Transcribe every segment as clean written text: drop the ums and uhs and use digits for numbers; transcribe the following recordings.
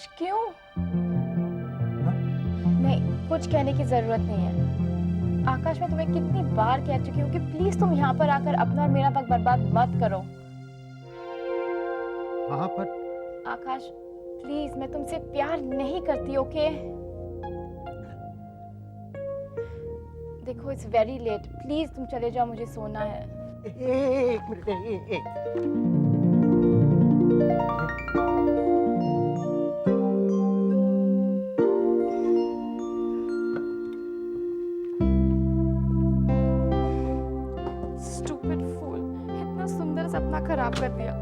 आकाश क्यों? नहीं, कुछ कहने की जरूरत नहीं है। आकाश, मैं तुम्हें कितनी बार कह चुकी हूँ कि प्लीज तुम यहाँ पर आकर अपना और मेरा वक्त बर्बाद मत करो। हाँ पर आकाश प्लीज, मैं तुमसे प्यार नहीं करती, ओके? देखो इट्स वेरी लेट, प्लीज तुम चले जाओ, मुझे सोना है। एक मिनट स्टूपिड फूल, इतना सुंदर सपना खराब कर दिया।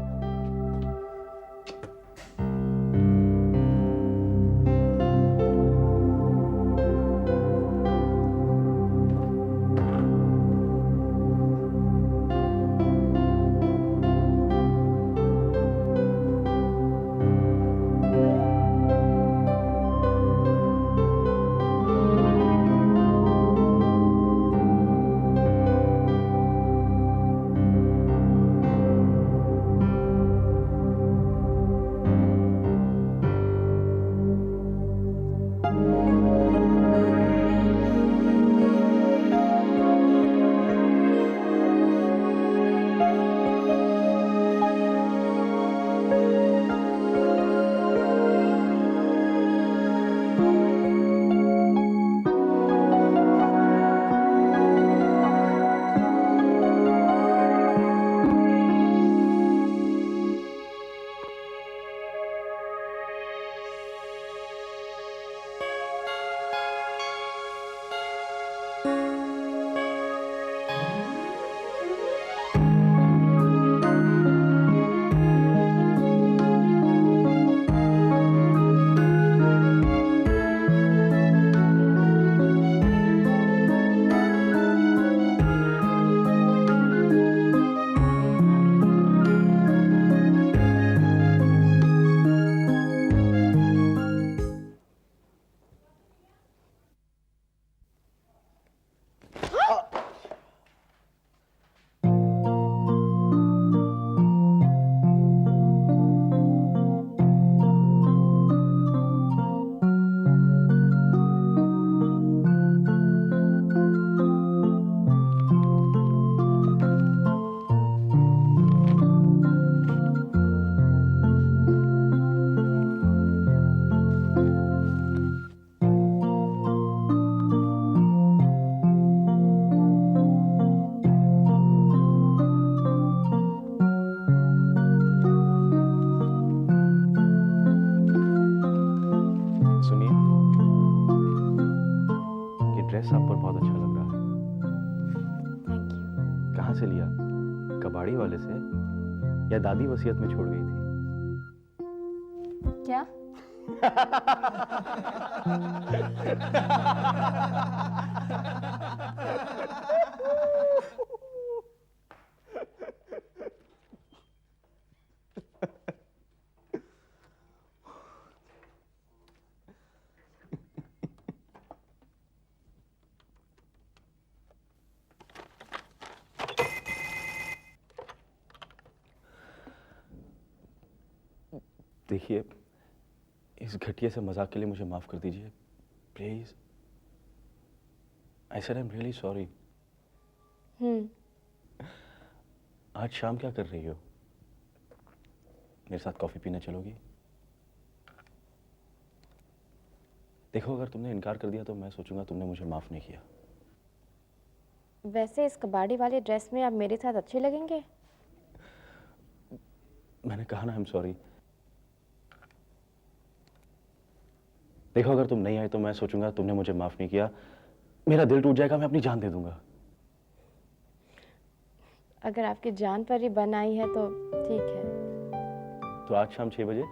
सुनिए, ये ड्रेस आप पर बहुत अच्छा लग रहा है। Thank you. कहाँ से लिया? कबाड़ी वाले से या दादी वसीयत में छोड़ गई थी? क्या? देखिए, इस घटिया से मजाक के लिए मुझे माफ कर दीजिए, please. I said I am really sorry. आज शाम क्या कर रही हो? मेरे साथ कॉफी पीने चलोगी? देखो, अगर तुमने इनकार कर दिया तो मैं सोचूंगा तुमने मुझे माफ नहीं किया। वैसे इस कबाड़ी वाले ड्रेस में आप मेरे साथ अच्छे लगेंगे। मैंने कहा ना, आई एम सॉरी। देखो, अगर तुम नहीं आए तो मैं सोचूंगा तुमने मुझे माफ नहीं किया, मेरा दिल टूट जाएगा, मैं अपनी जान दे दूंगा। अगर आपकी जान पर ही बन आई है तो ठीक है। तो आज शाम 6 बजे?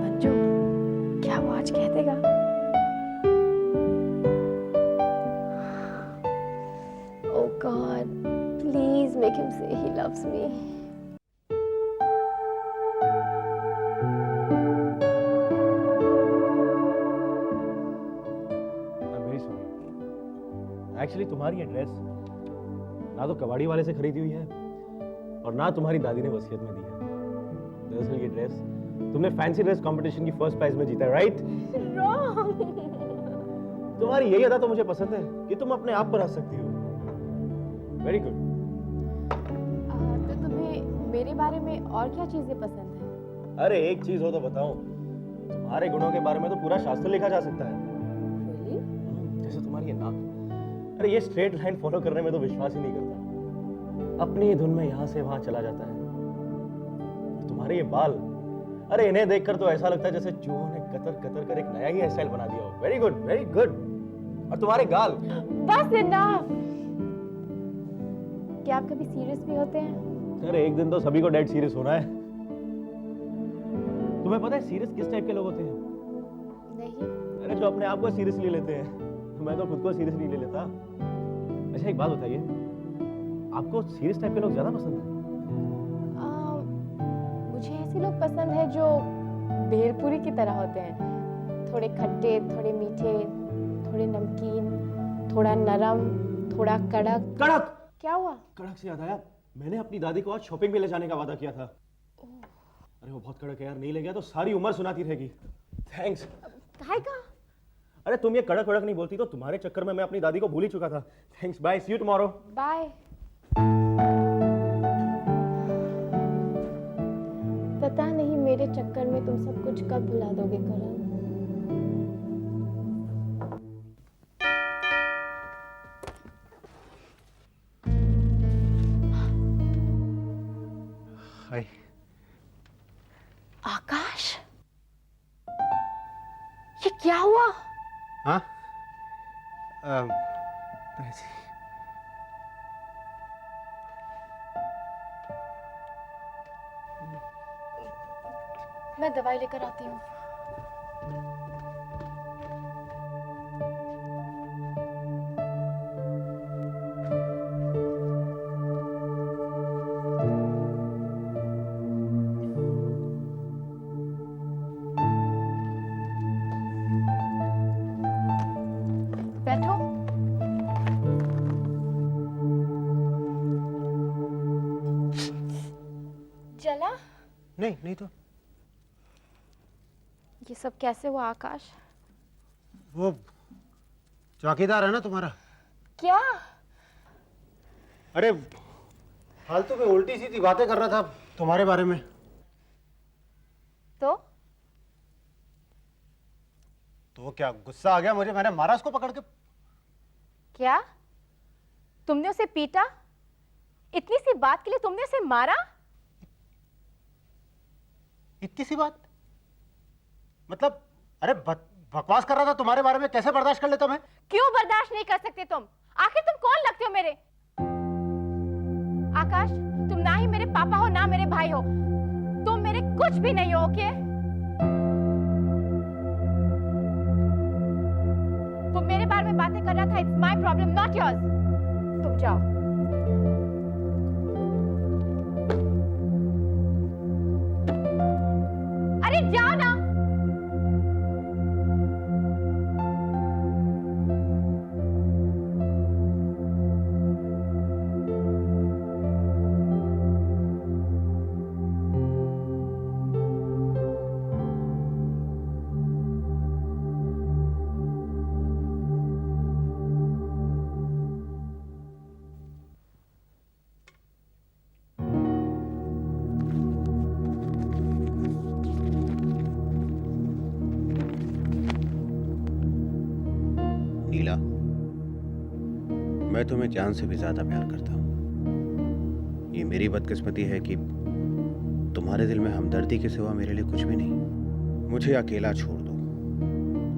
मंजू, क्या वो आज कह देगा? Oh God, please make him say he loves me. Actually तुम्हारी ये ड्रेस ना तो कबाड़ी वाले से खरीदी हुई है और ना तुम्हारी दादी ने वसीयत में दी है। दरअसल ये ड्रेस तुमने फैंसी ड्रेस कंपटीशन की फर्स्ट प्राइज में जीता है, राइट? तुम्हारी यही अदा तो मुझे पसंद है कि तुम अपने आप पर हंस सकती हो। Very good. तो तुम्हें मेरे बारे में और क्या चीजें पसंद है? अरे एक चीज हो तो बताऊं, तुम्हारे गुणों के बारे में तो पूरा शास्त्र लिखा जा सकता है। Really? जैसे तुम्हारी ये नाक, अरे ये स्ट्रेट लाइन फॉलो करने में तो विश्वास ही नहीं करता, अपनी धुन में यहां से वहां चला जाता है। और तुम्हारे ये बाल, अरे इन्हें देखकर तो ऐसा लगता है जैसे चूहों ने कतर कतर कर एक नया ही हेयर स्टाइल बना दिया हो। Very good, very good. और तुम्हारे गाल, बस इनफ। क्या आप कभी सीरियस भी होते हैं? अरे एक दिन तो सभी को डेड सीरियस होना है। तुम्हें पता है सीरियस किस टाइप के लोग होते हैं? नहीं। अरे जो अपने आप को सीरियसली लेते हैं। मैं तो खुद को सीरियसली ले लेता। अच्छा एक बात बताइए, आपको सीरियस टाइप के लोग ज्यादा पसंद है? मुझे ऐसे लोग पसंद है जो भेलपुरी की तरह होते हैं, थोड़े खट्टे, थोड़े मीठे, थोड़े नमकीन, थोड़ा नरम, थोड़ा कड़क। कड़क? क्या हुआ? कड़क से याद आया, मैंने अपनी दादी को आज शॉपिंग में ले जाने का वादा किया था। अरे वो बहुत कड़क है यार, नहीं ले गया तो सारी उम्र सुनाती रहेगी। थैंक्स। काहे का? अरे तुम ये कड़क कड़क नहीं बोलती तो तुम्हारे चक्कर में मैं अपनी दादी को भूल ही चुका था। Thanks, bye, see you tomorrow. Bye. पता नहीं मेरे चक्कर में तुम सब कुछ कब भुला दोगे करण। हाय। आकाश, ये क्या हुआ? हाँ? मैं दवाई लेकर आती हूँ। बैठो। चला? नहीं नहीं तो ये सब कैसे हुआ आकाश? वो चौकीदार है ना तुम्हारा, क्या? अरे फालतू में उल्टी सीधी बातें कर रहा था तुम्हारे बारे में। तो क्या गुस्सा आ गया मुझे, मैंने मारा उसको पकड़ के। क्या? तुमने उसे पीटा? इतनी सी बात के लिए तुमने उसे मारा? इतनी सी बात मतलब? अरे बकवास कर रहा था तुम्हारे बारे में, कैसे बर्दाश्त कर लेता मैं? क्यों बर्दाश्त नहीं कर सकते तुम? आखिर तुम कौन लगते हो मेरे? आकाश, तुम ना ही मेरे पापा हो ना मेरे भाई हो, तुम मेरे कुछ भी नहीं हो, ओके? वो मेरे बारे में बातें कर रहा था, it's my problem not yours. तुम जाओ। अरे जाओ ना। नीला, मैं तुम्हें जान से भी ज्यादा प्यार करता हूँ। ये मेरी बदकिस्मती है कि तुम्हारे दिल में हमदर्दी के सिवा मेरे लिए कुछ भी नहीं। मुझे अकेला छोड़ दो।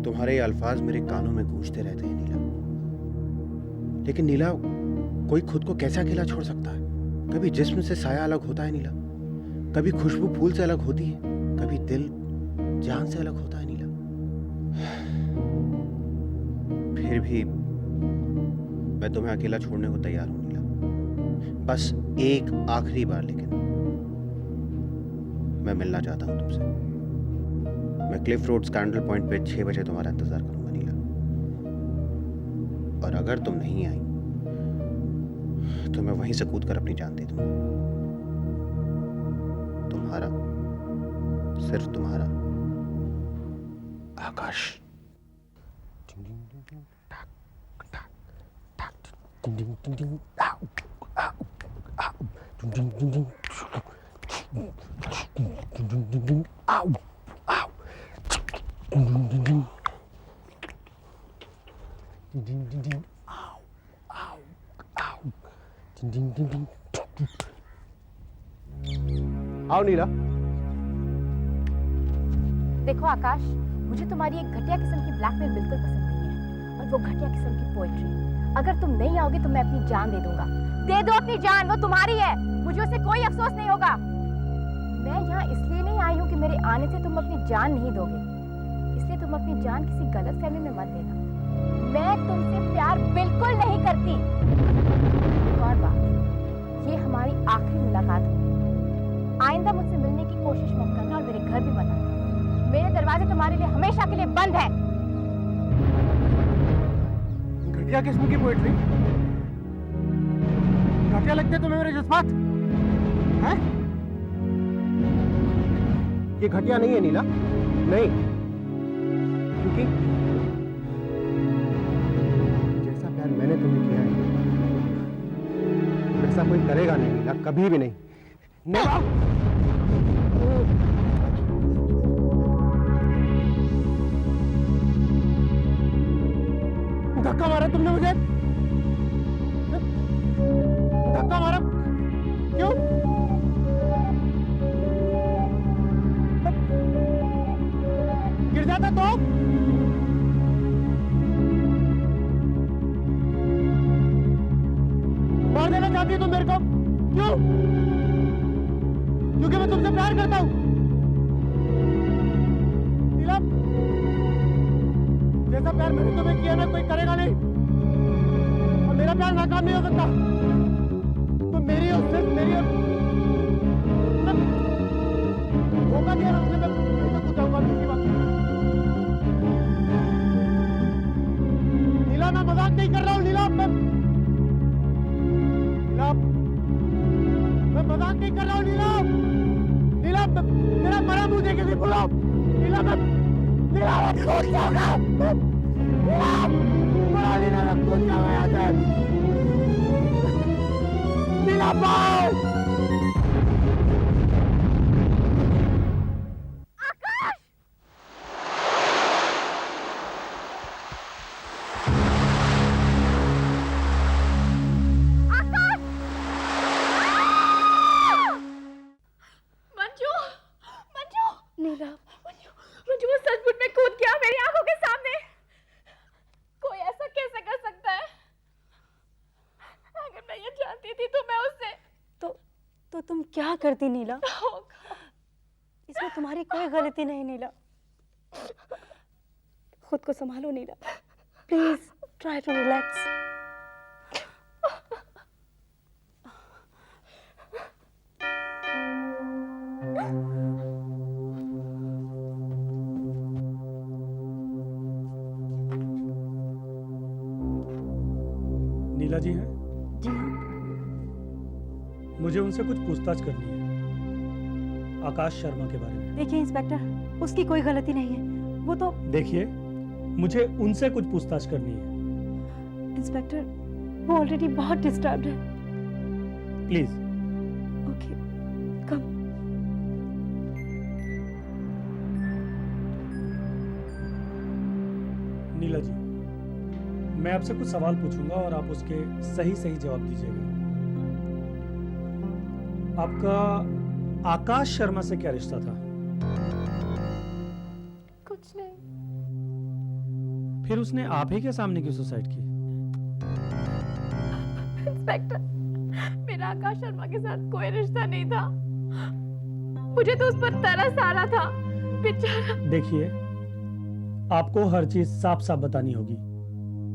तुम्हारे ये अल्फाज मेरे कानों में गूंजते रहते हैं नीला। लेकिन नीला, कोई खुद को कैसे अकेला छोड़ सकता है? कभी जिस्म से साया अलग होता है नीला, कभी खुशबू फूल से अलग होती है, कभी दिल जान से अलग होता है नीला। फिर भी मैं तुम्हें अकेला छोड़ने को तैयार हूं नीला, बस एक आखिरी बार। लेकिन मैं मिलना चाहता हूं तुमसे। मैं क्लिफ रोड स्कैंडल पॉइंट पे 6 बजे तुम्हारा इंतजार करूंगा नीला। और अगर तुम नहीं आई तो मैं वहीं से कूद कर अपनी जान दे दूंगा। तुम्हारा, सिर्फ तुम्हारा आकाश। आओ नीला। देखो आकाश, मुझे तुम्हारी एक घटिया किस्म की ब्लैकमेल बिल्कुल पसंद नहीं है, और वो घटिया किस्म की पोएट्री। अगर तुम नहीं आओगे तो मैं अपनी जान दे दूंगा। दे दो अपनी जान, वो तुम्हारी है, मुझे उससे कोई अफसोस नहीं होगा। मैं यहाँ इसलिए नहीं आई हूँ कि मेरे आने से तुम अपनी जान नहीं दोगे, इसलिए तुम अपनी जान किसी गलत फहमी में मत देना। मैं तुमसे प्यार बिल्कुल नहीं करती। एक और बात, ये हमारी आखिरी मुलाकात होगी। आइंदा मुझसे मिलने की कोशिश मत करना और मेरे घर भी मत आना। मेरे दरवाजे तुम्हारे लिए हमेशा के लिए बंद हैं। घटिया किस्म की पोएट्री? घटिया लगते तुम्हें मेरे जज्बात हैं? ये घटिया नहीं है नीला, नहीं, क्योंकि जैसा प्यार मैंने तुम्हें किया है वैसा कोई करेगा नहीं नीला, कभी भी नहीं। नीला! धक्का मारा तुमने मुझे, धक्का मारा क्यों? गिर जाता तो? मार देना चाहती हो तुम मेरे को, क्यों? क्योंकि मैं तुमसे प्यार करता हूं। नीला, जैसा प्यार मैंने तुम्हें किया ना कोई करेगा नहीं, और मेरा प्यार नाकाम नहीं हो सकता। तो मेरी और सिर्फ मेरी और धोखा दिया ना उसने, मैं ऐसे कूद जाऊंगा किसी बात। नीला, मैं मजाक नहीं कर रहा हूँ नीला, नीला, मैं मजाक नहीं कर रहा हूँ नीला। नीला, मेरा मरा मुंह देखे भी बोलो नीला, मैं नीला मैं कूद जाऊंगा। नीला, बड़ा नीला मैं कूद जाऊंगा यहाँ से। नीला पाओ। नीला, मंजू वो सचमुच में कूद गया मेरी आंखों के सामने। कोई ऐसा कैसे कर सकता है? अगर मैं ये जानती थी तो मैं उससे तो तुम क्या करती नीला? इसमें तुम्हारी कोई गलती नहीं नीला। खुद को संभालो नीला, प्लीज ट्राई टू रिलैक्स। नीला जी हैं? जी हाँ। मुझे उनसे कुछ पूछताछ करनी है आकाश शर्मा के बारे में। देखिए इंस्पेक्टर, उसकी कोई गलती नहीं है, वो तो। देखिए, मुझे उनसे कुछ पूछताछ करनी है। इंस्पेक्टर, वो ऑलरेडी बहुत डिस्टर्ब्ड है। प्लीज। ओके, कम। नीला जी, मैं आपसे कुछ सवाल पूछूंगा और आप उसके सही सही जवाब दीजिएगा। आपका आकाश शर्मा से क्या रिश्ता था? कुछ नहीं। फिर उसने आप ही के सामने क्यों सुसाइड की? इंस्पेक्टर, मेरा आकाश शर्मा के साथ कोई रिश्ता नहीं था। मुझे तो उस पर तरस आ रहा था, बेचारा। देखिए, आपको हर चीज साफ साफ बतानी होगी,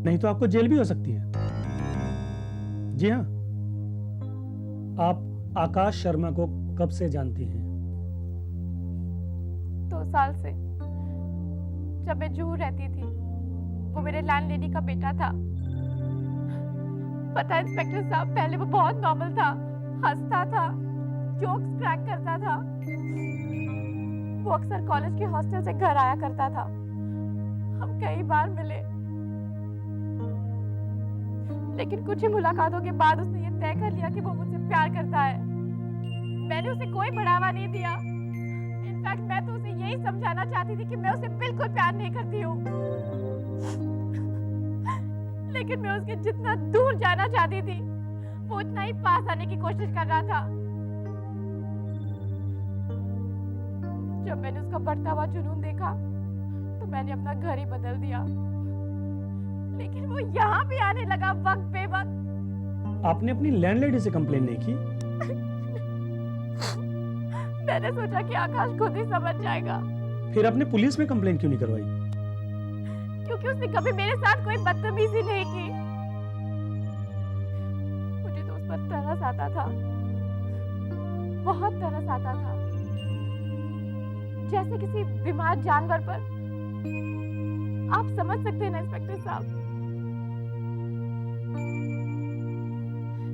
नहीं तो आपको जेल भी हो सकती है। जी हाँ, आप आकाश शर्मा को कब से जानती हैं? 2 साल से, जब मैं जूहू रहती थी। वो मेरे लैंडलेडी का बेटा था। पता है इंस्पेक्टर साहब, पहले वो बहुत नॉर्मल था, हंसता था, जोक्स क्रैक करता था। वो अक्सर कॉलेज के हॉस्टल से घर आया करता था। हम कई बार मिले, लेकिन कुछ ही मुलाकातों के बाद उसने ये तय कर लिया कि वो मुझसे प्यार करता है। मैंने उसे कोई बढ़ावा नहीं दिया। इनफैक्ट मैं तो उसे यही समझाना चाहती थी कि मैं उसे बिल्कुल प्यार नहीं करती हूँ। लेकिन मैं उसके जितना दूर जाना चाहती थी, वो उतना ही पास आने की कोशिश कर रहा था। जब मैंने उसका बढ़ता हुआ जुनून देखा, तो मैंने अपना घर ही बदल दिया। लेकिन वो यहाँ भी आने लगा वक्त बेवक्त। आपने अपनी लैंडलेडी से कंप्लेन नहीं की? मैंने सोचा कि आकाश खुद ही समझ जाएगा। फिर आपने पुलिस में कंप्लेन क्यों नहीं करवाई? क्योंकि उसने कभी मेरे साथ कोई बदतमीजी नहीं की। मुझे तो उस पर तरस आता था, बहुत तरस आता था, जैसे किसी बीमार जानवर पर। आप समझ सकते हैं ना इंस्पेक्टर साहब।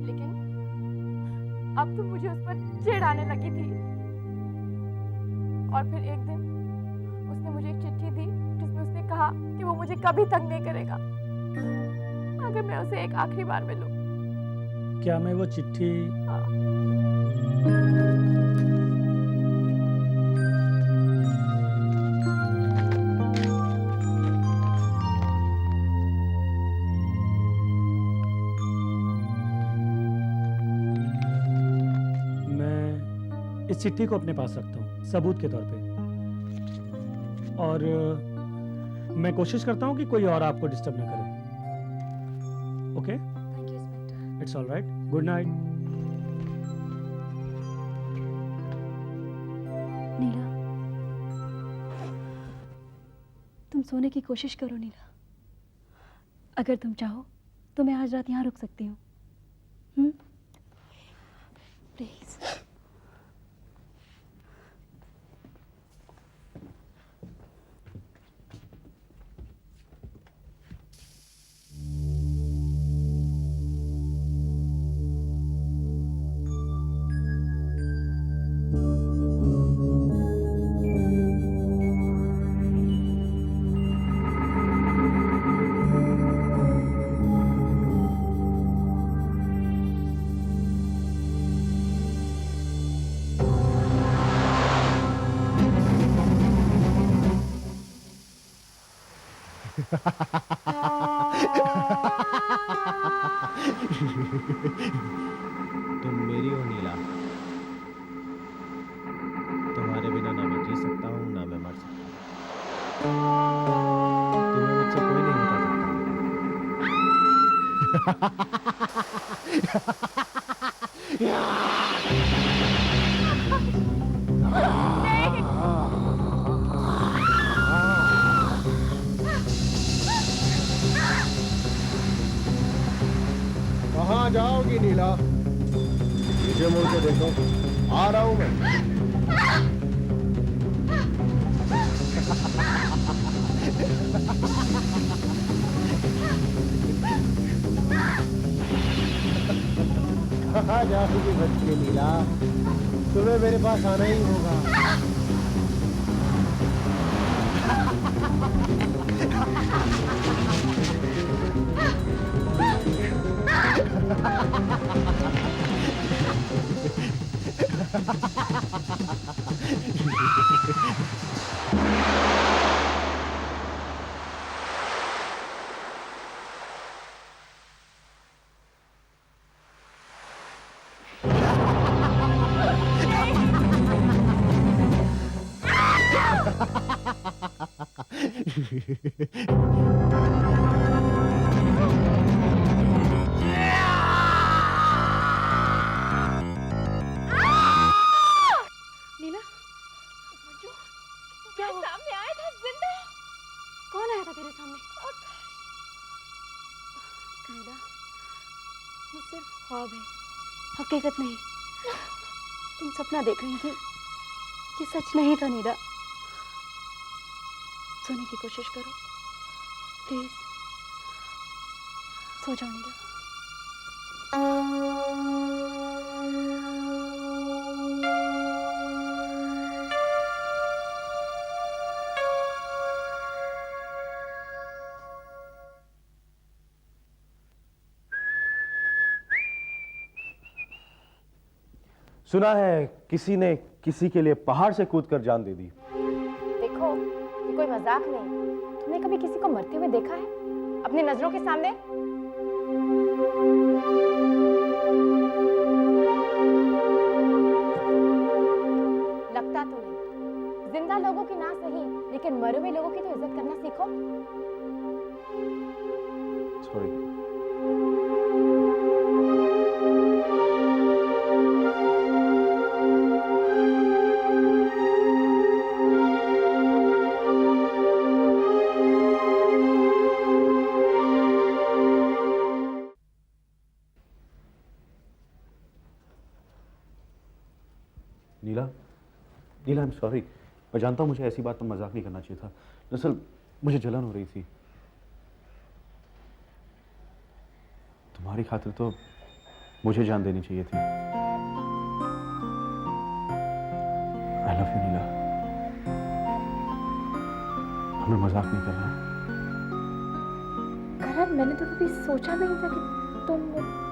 लेकिन अब तो मुझे उस पर चिढ़ आने लगी थी। और फिर एक दिन उसने मुझे एक चिट्ठी दी, जिसमें उसने कहा कि वो मुझे कभी तंग नहीं करेगा अगर मैं उसे एक आखिरी बार मिलूं। क्या मैं वो चिट्ठी? मैं इस चिट्ठी को अपने पास रखता हूँ सबूत के तौर पे, और मैं कोशिश करता हूँ कि कोई और आपको डिस्टर्ब ना करे। Okay? Thank you inspector. It's all right. Good night. Neela, तुम सोने की कोशिश करो नीला। अगर तुम चाहो तो मैं आज रात यहाँ रुक सकती हूँ। प्लीज। तुम मेरी हो नीला। तुम्हारे बिना ना मैं जी सकता हूँ, ना मैं मर सकता हूँ। तुम्हें मुझसे कोई नहीं बता कहाँ जाओगी नीला? मुझे मुड़ के देखो, आ रहा हूं मैं। कहाँ जाओगी बच्चे नीला? तुम्हें मेरे पास आना ही होगा। नीला, क्या सामने आया था जिंदा? कौन आया था तेरे सामने? नीला, ये सिर्फ ख्वाब है, हकीकत नहीं। तुम सपना देख रही थी, ये सच नहीं था नीला। सोने की कोशिश करो, प्लीज। सो जाओ नीला। सुना है किसी ने किसी के लिए पहाड़ से कूदकर जान दे दी। देखो, ये कोई मजाक नहीं। तुमने कभी किसी को मरते हुए देखा है अपनी नजरों के सामने? लगता तो नहीं। जिंदा लोगों की ना सही, लेकिन मरे हुए लोगों की तो इज्जत करना सीखो। Sorry. Neela, Neela, I am sorry. मैं जानता हूँ मुझे ऐसी बात पर मजाक नहीं करना चाहिए था। दरअसल मुझे जलन हो रही थी। तुम्हारी खातिर तो मुझे जान देनी चाहिए थी। आई लव यू नीला। हमें मजाक नहीं करना। करण, मैंने तो कभी सोचा भी नहीं था कि तुम...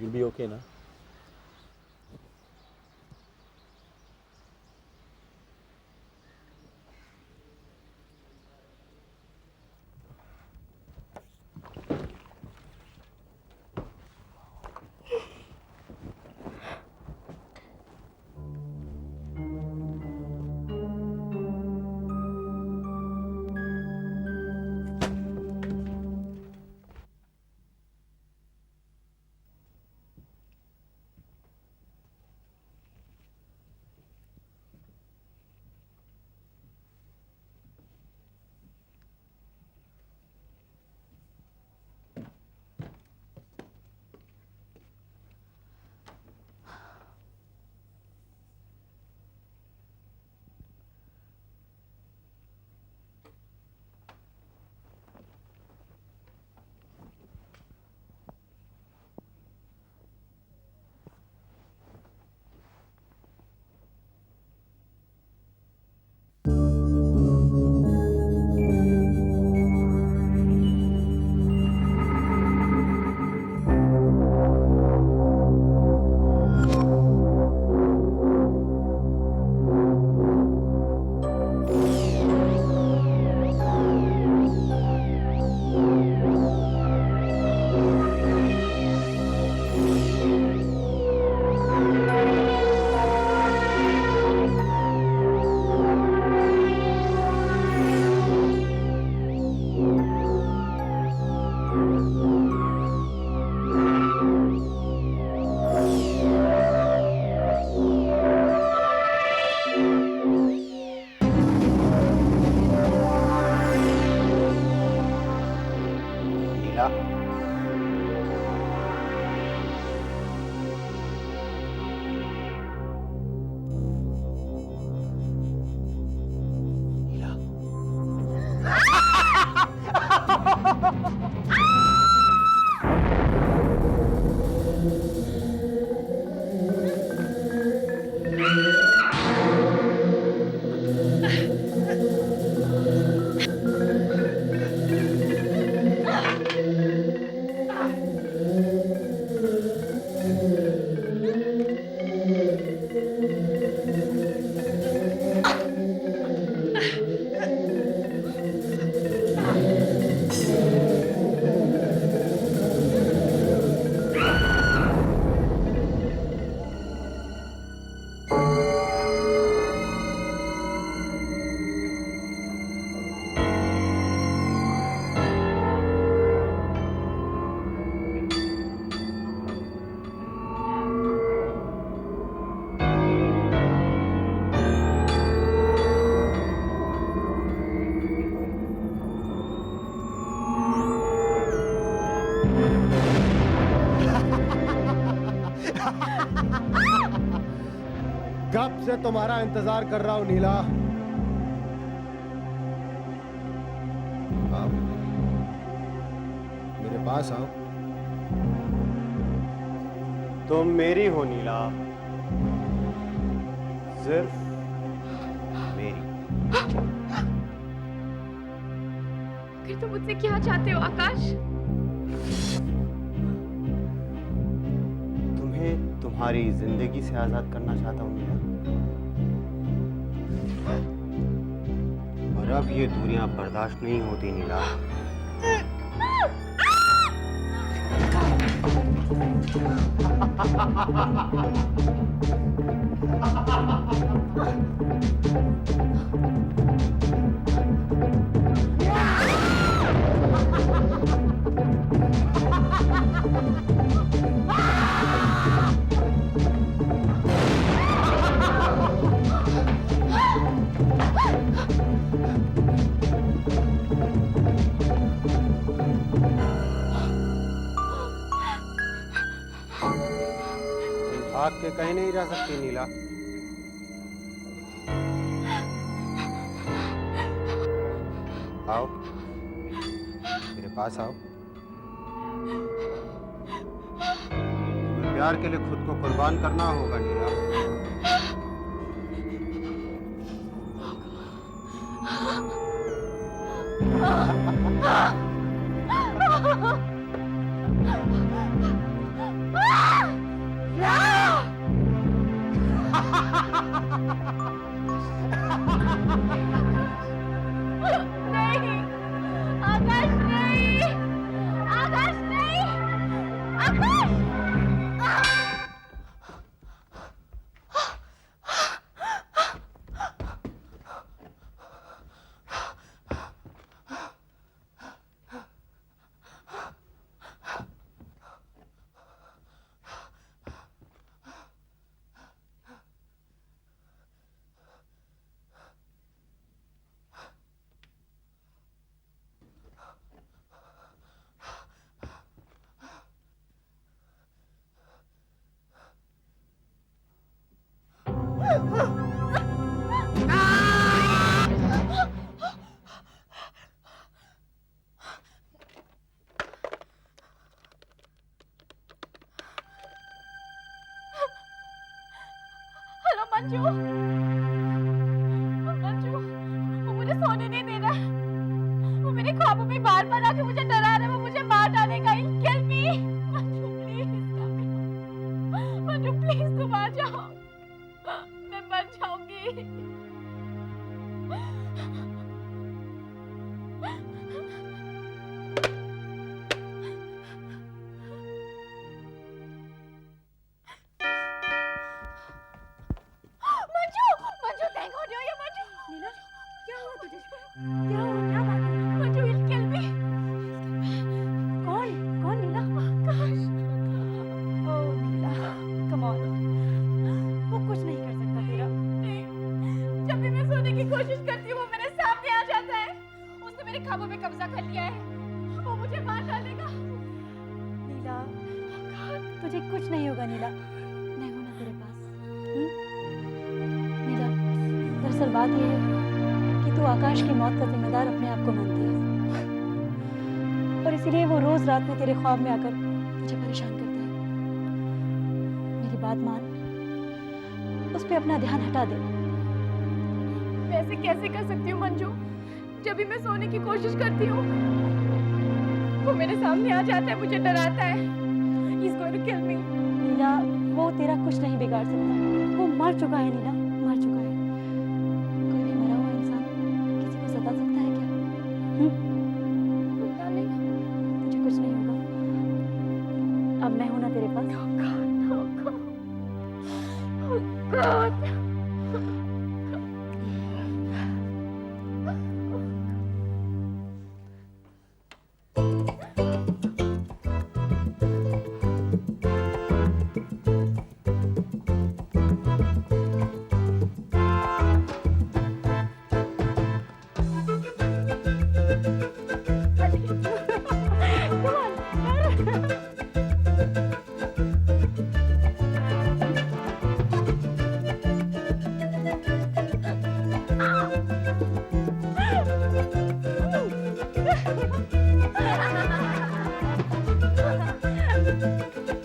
You'll be okay, ना? कब से तुम्हारा इंतजार कर रहा हूं नीला। आओ मेरे पास आओ। तुम मेरी हो नीला, सिर्फ मेरी। फिर तुम मुझसे क्या चाहते हो आकाश? तुम्हें तुम्हारी जिंदगी से आजाद करना चाहता हूँ नीला। और अब ये दूरियां बर्दाश्त नहीं होती नीला। भाग के कहीं नहीं जा सकती नीला। आओ मेरे पास आओ। तुम्हें प्यार के लिए खुद को कुर्बान करना होगा नीला। नहीं आकाश, नहीं आकाश, नहीं आकाश। हेलो मंजू, मंजू वो मुझे सोने नहीं दे रहा है। वो मेरे ख्वाबों में बार बार आके मुझे डरा रहा है। वो मुझे मार डालेगा। Kill me Manju, please Manju, please तुम आ जाओ, मैं मर जाऊंगी। Manju, Manju thank God you Manju. Neela क्या हुआ तुझे? क्या हुआ? क्या बात है? Manju will kill me. कौन कौन नीला? आकाश, ओह नीला कम ऑन, वो कुछ नहीं कर सकता तेरा। नहीं, जब भी मैं सोने की कोशिश करती हूँ वो मेरे सामने आ जाता है। उसने मेरे ख्वाबों में कब्जा कर लिया है। वो मुझे मार डालेगा। नीला तुझे कुछ नहीं होगा नीला, मैं हूं ना तेरे पास। नीला दरअसल बात यह है कि तू आकाश की मौत का जिम्मेदार अपने आप को मानती है, और इसीलिए वो रोज रात में तेरे ख्वाब में आकर मुझे परेशान करता है। मेरी बात मान, उस पे अपना ध्यान हटा दे। मैं ऐसे कैसे कर सकती हूँ मंजू? जब भी मैं सोने की कोशिश करती हूँ वो मेरे सामने आ जाता है, मुझे डराता है। He's going to kill me। नीला वो तेरा कुछ नहीं बिगाड़ सकता। वो मर चुका है नीला, मर चुका है। कोई भी मरा हुआ इंसान किसी को सता सकता है क्या? पता नहीं। तुझे कुछ नहीं होगा। अब मैं हूं ना तेरे पास। Oh God।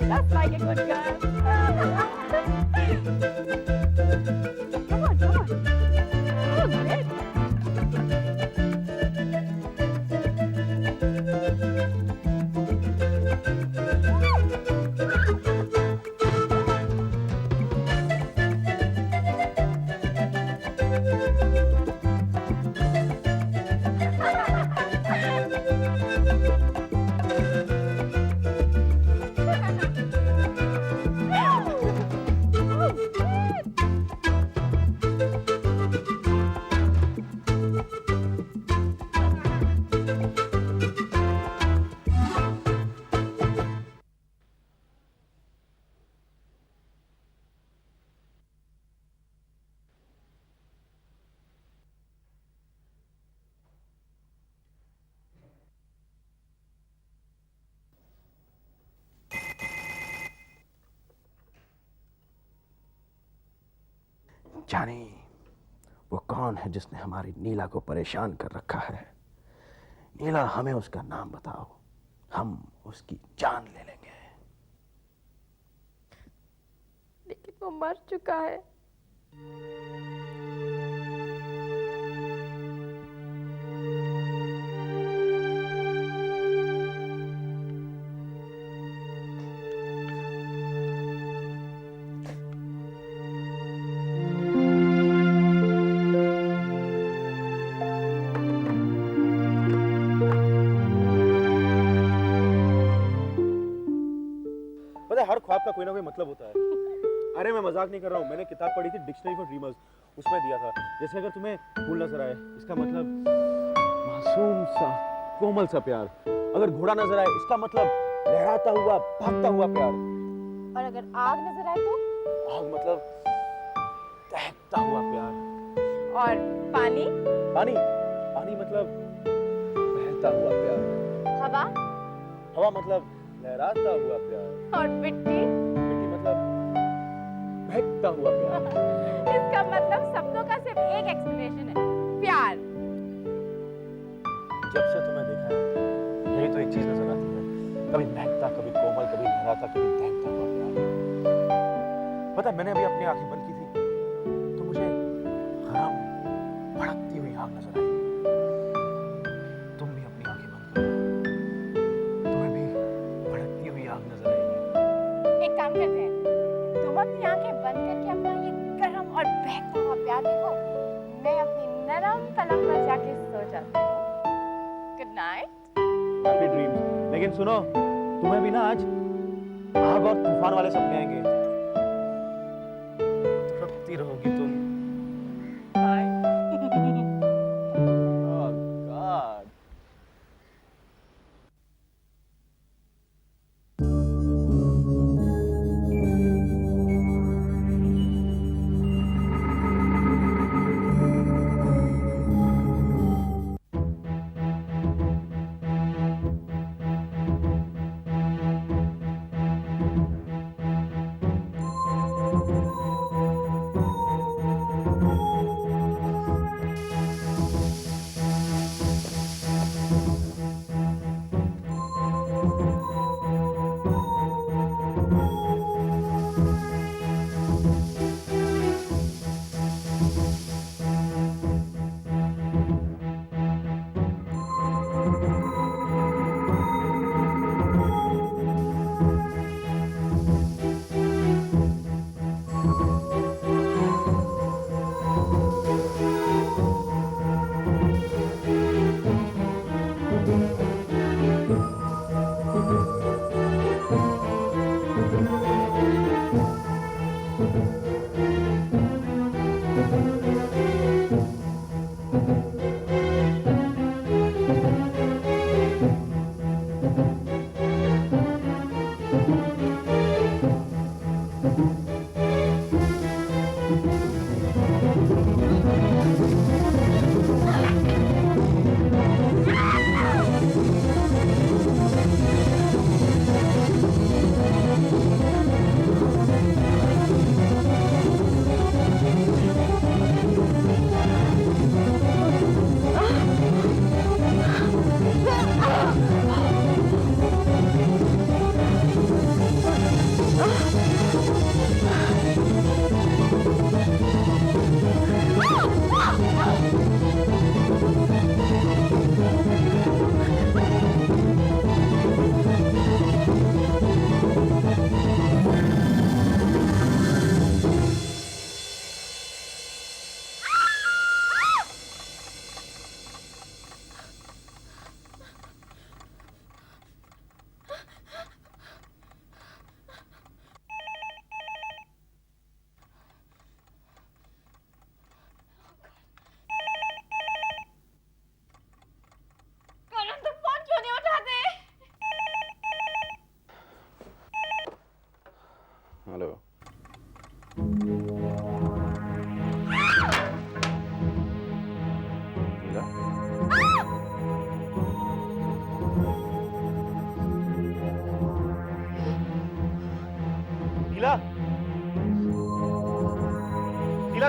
Just like a good girl. Come on, come on. Oh, great. जानी वो कौन है जिसने हमारी नीला को परेशान कर रखा है? नीला, हमें उसका नाम बताओ, हम उसकी जान ले लेंगे। लेकिन वो मर चुका है। पता है, हर ख्वाब का कोई ना कोई मतलब होता है। अरे मैं मजाक नहीं कर रहा हूँ, मैंने किताब पढ़ी थी डिक्शनरी फॉर ड्रीमर्स, उसमें दिया था जैसे अगर तुम्हें फूल नजर आए इसका मतलब मासूम सा कोमल सा प्यार, अगर घोड़ा नजर आए इसका मतलब लहराता हुआ भागता हुआ प्यार, और अगर आग नजर आए तो? आग मतलब दहकता हुआ प्यार, और पानी? पानी पानी मतलब बहता हुआ प्यार, हवा? हवा मतलब लहराता हुआ प्यार, और मिट्टी? मिट्टी मतलब बहकता हुआ प्यार। इसका मतलब सपनों का सिर्फ एक एक्सप्लेनेशन है, प्यार। जब से तुम्हें देखा है यही तो एक चीज नजर आती है, कभी महकता, कभी कोमल, कभी लहराता, कभी दहकता हुआ प्यार। पता है, मैंने अभी अपनी आंखें बंद की थी तो मुझे गरम भड़कती हुई आग नजर आई। तुम भी अपनी आंखें बंद करो, तुम्हें भी भड़कती हुई आग नजर आएगी। एक काम करते हैं, तुम अपनी आंखें बंद करके अपना ये गर्म और बहता हुआ प्यार देखो, मैं अपनी नरम पलंग पर जाके सो जाती हूँ। Good night. Happy dreams. लेकिन सुनो, तुम्हें भी ना आज आग और तूफान वाले सपने आएंगे, तड़पती रहोगी तुम। बाय। Oh God.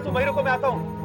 तुम वहीं रुको, मैं आता हूँ।